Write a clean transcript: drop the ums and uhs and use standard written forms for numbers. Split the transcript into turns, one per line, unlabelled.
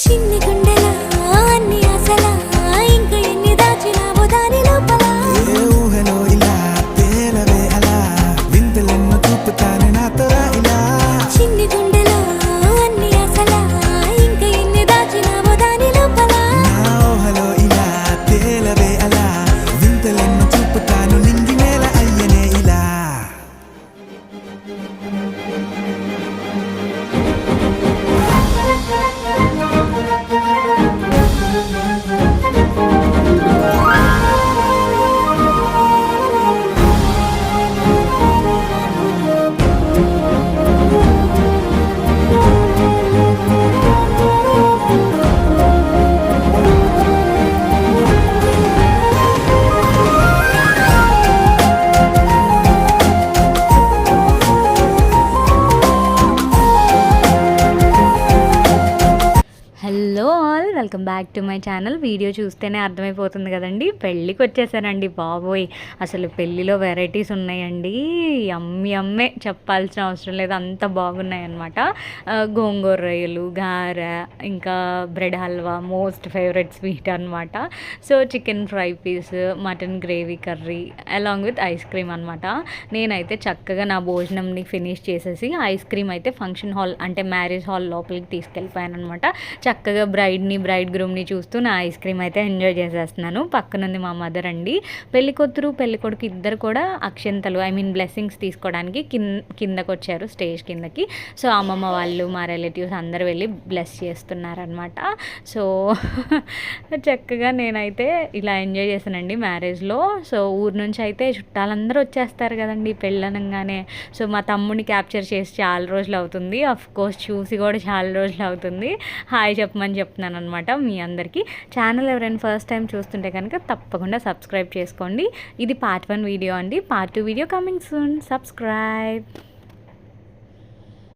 చిన్ని గుండెల అన్ని ఆశల ఇంకా ఎన్ని దాచినావో దాని లోపల
ఏ ఊహలో ఇలా తేలవే అలా వింతలెన్నో చూపుతానే నాతో రా ఇలా
చిన్ని గుండెల అన్ని ఆశల ఇంకా ఎన్ని దాచినావో దాని లోపల
నా ఊహలో ఇలా తేలవే అలా వింతలెన్నో చూపుతాను నింగి నేల అయ్యనే ఇలా
hello all, welcome back to my channel. Video చూస్తేనే అర్థమైపోతుంది కదండి, పెళ్ళికి వచ్చేసానండి బాబోయ్. అసలు పెళ్ళిలో వెరైటీస్ ఉన్నాయండి, యమ్మే చెప్పాల్సిన అవసరం లేదు, అంత బాగున్నాయి అనమాట. గోంగూర రొయ్యలు, గారె, ఇంకా bread halwa, most favourite sweet అనమాట. So chicken fry pieces, mutton gravy curry along with ice cream అనమాట. నేనైతే చక్కగా నా భోజనంని ఫినిష్ చేసేసి ఐస్ క్రీమ్ అయితే ఫంక్షన్ హాల్ అంటే మ్యారేజ్ హాల్ లోపలికి తీసుకెళ్ళిపోయాను అనమాట. చక్కగా బ్రైడ్ గ్రూమ్ని చూస్తూ నా ఐస్ క్రీమ్ అయితే ఎంజాయ్ చేసేస్తున్నాను. పక్కనుంది మా మదర్ అండి. పెళ్ళికొత్తురు పెళ్ళికొడుకు ఇద్దరు కూడా అక్షంతలు బ్లెస్సింగ్స్ తీసుకోవడానికి కిందకు వచ్చారు, స్టేజ్ కిందకి. సో అమ్మమ్మ వాళ్ళు, మా రిలేటివ్స్ అందరూ వెళ్ళి బ్లెస్ చేస్తున్నారనమాట. సో చక్కగా నేనైతే ఇలా ఎంజాయ్ చేశానండి మ్యారేజ్లో. సో ఊరు నుంచి అయితే చుట్టాలందరూ వచ్చేస్తారు కదండి పెళ్ళనగానే. సో మా తమ్ముడిని క్యాప్చర్ చేసి చాలా రోజులు అవుతుంది, అఫ్ కోర్స్ చూసి కూడా చాలా రోజులు అవుతుంది. హాయ్ చెప్పమని చెప్తున్నాను అనమాట మీ అందరికీ. ఛానల్ ఎవరైనా ఫస్ట్ టైం చూస్తుంటే కనుక తప్పకుండా సబ్స్క్రైబ్ చేసుకోండి. ఇది పార్ట్ 1 వీడియో అండి, part 2 video coming soon. Subscribe.